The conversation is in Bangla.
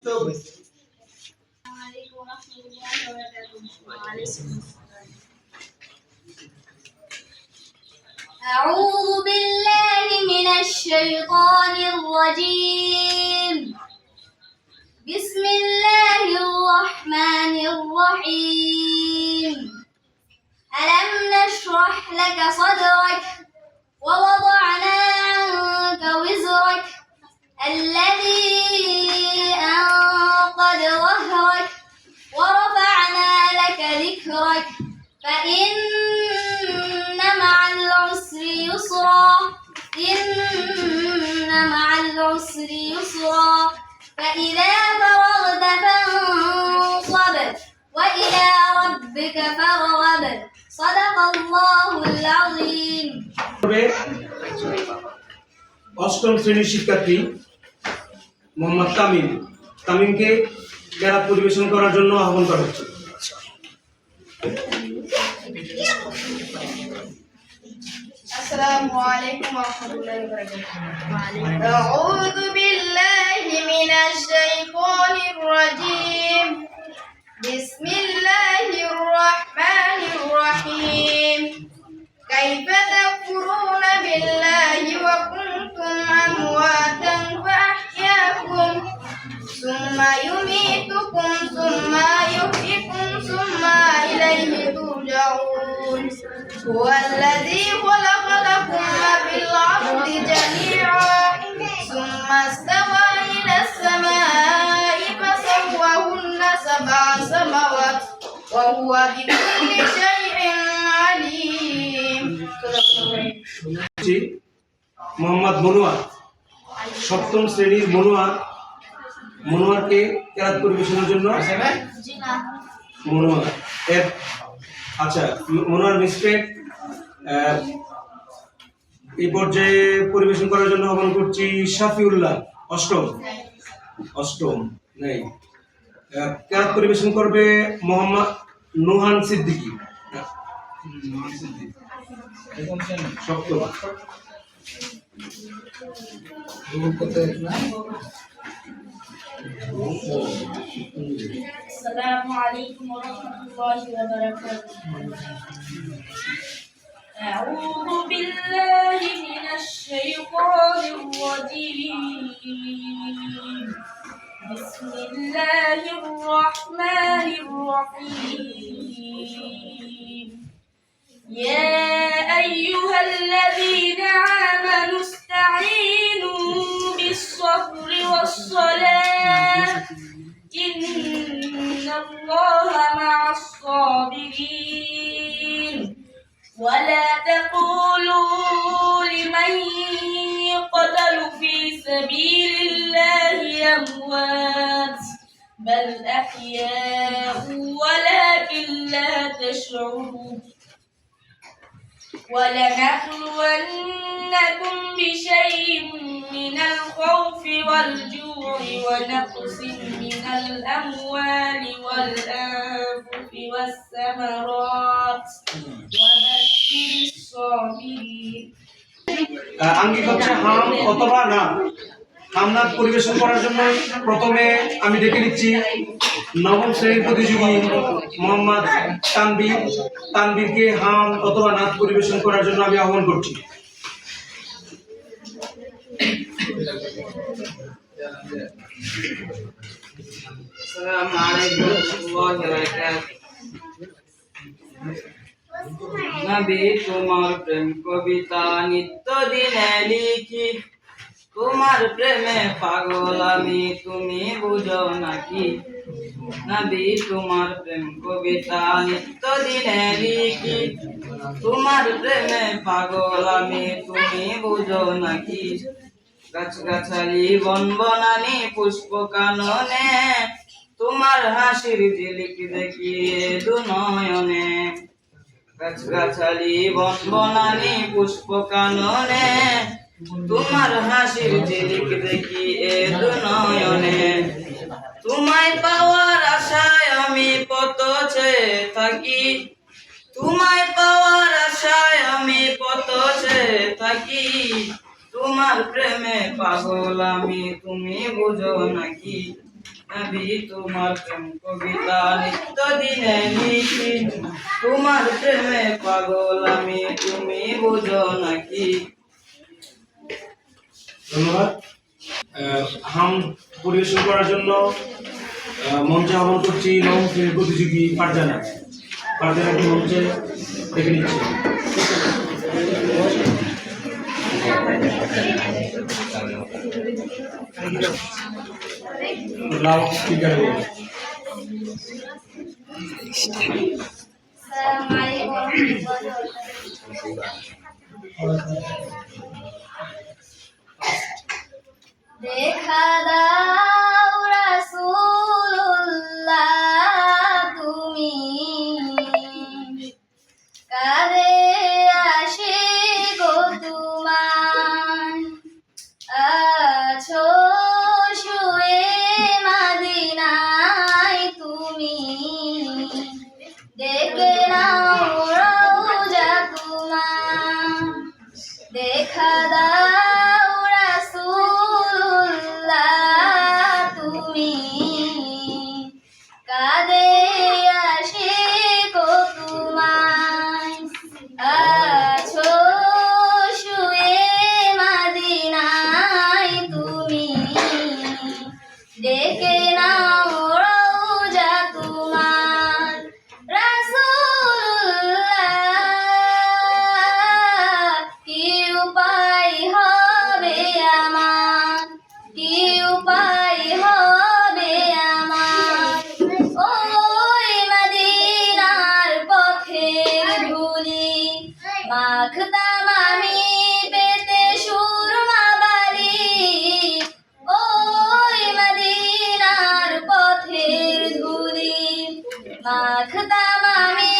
أعوذ بالله من الشيطان الرجيم. بسم الله الرحمن الرحيم. ألم نشرح لك صدرك ووضعنا عنك وزرك الذي أنقض ظهرك ورفعنا لك ذكرك فإن مع العسر يسرا إن مع العسر يسرا فإذا فرغت فانصب وإلى ربك فارغب صدق الله العظيم. অষ্টম শ্রেণীর শিক্ষার্থী মোহাম্মদ তামিমকে কেরাত পরিবেশন করার জন্য আহ্বান করা হচ্ছে। السلام عليكم ورحمة الله وبركاته. أعوذ بالله من الشيطان الرجيم. بسم الله الرحمن الرحيم. كيف تكفرون بالله وكنتم أمواتا فأحياكم ثم يميتكم ثم يحييكم ثم إليه ترجعون. هو الذي خلق لكم ما في الأرض جميعا ثم استوى إلى السماء فسواهن سبع سماوات وهو بكل شيء عليم. মোহাম্মদ মনোয়ার, সপ্তম শ্রেণীর মনোয়ারকে কেরাত পরিবেশনের জন্য মনোয়ার আচ্ছা মনোয়ার মিস্টেক এই পর্যায়ে পরিবেশন করার জন্য আহ্বান করছি শাফিউল্লাহ, অষ্টম নেই। কেরাত পরিবেশন করবে মোহাম্মদ নুহান সিদ্দিকী, সপ্তম। السلام عليكم ورحمة الله وبركاته. أعوذ بالله من الشيطان الرجيم. بسم الله الرحمن الرحيم. يا أيها الذين آمنوا استعينوا بالصبر والصلاة إن الله مع الصابرين. ولا تقولوا لمن يقتل في سبيل الله أموات بل أحياء ولكن لا تشعرون. ولنبلونكم بشيء من الخوف والجوع ونقص من الأموال والأنفس والثمرات وبشر الصابرين. আঙ্গিক হচ্ছে হাম অথবা না। হামনাথ পরিবেশন করার জন্য প্রথমে আমি ডেকে নিচ্ছি নবম শ্রেণীর প্রতিযোগী মোহাম্মদ তানবীরকে হাম অথবা নাথ পরিবেশন করার জন্য আমি আহ্বান করছি। আসসালামু আলাইকুম ওয়া রাহমাতুল্লাহি নবী তোমার প্রেম কবিতা নিত্য দিনে লিখি, তোমার প্রেমে পাগল আমি তুমি বুঝো নাকি। নবী তোমার প্রেম কবিতা নিত্য দিনে লিখি, তোমার প্রেমে পাগল আমি তুমি বুঝো নাকি। গাছ গাছালি বন বনানি পুষ্প কাননে, তোমার হাসির ঝিলিক দেখিয়ে দু নয়নে। গাছ গাছালি বন বনানি পুষ্প কাননে, তোমার হাসির ঝিলিক দেখিয়ে দু নয়নে। তোমায় পাওয়ার আশায় আমি পথ চেয়ে থাকি, তোমায় পাওয়ার আশায় আমি পথ চেয়ে থাকি। তোমার প্রেমে পাগল আমি তুমি বুঝো নাকি। নবী তোমার প্রেম কবিতা নিত্যদিনে লিখি তোমার প্রেমে পাগল আমি তুমি বুঝো নাকি ধন্যবাদ। হাম পরিবেশন করার জন্য মঞ্চে আহ্বান করছি নবম শ্রেণীর প্রতিযোগী ফারজানা। ফারজানাকে মঞ্চে ডেকে নিচ্ছি। লাউড স্পিকার আসসালামু আলাইকুম ওয়া রাহমাতুল্লাহি দেখা দাও রাসূলুল্লাহ তুমি কারে আসে গো তোমার আছো শুয়ে মাদিনায় তুমি ডেকে নাও রওজা তোমার দেখা দাও রাসূলুল্লাহ তুমি কাঁদে আসে গো তোমায় আছো শুয়ে মাদিনায় তুমি ডেকে নাও রওজা তোমার রাসূলুল্লাহ কি উপায় হবে আমার কি উপায় হবে আমার ওই মদিনার পথের ধুলি মাখতাম আমি পেতে সুরমা বালি ওই মদিনার পথের ধুলি মাখতাম আমি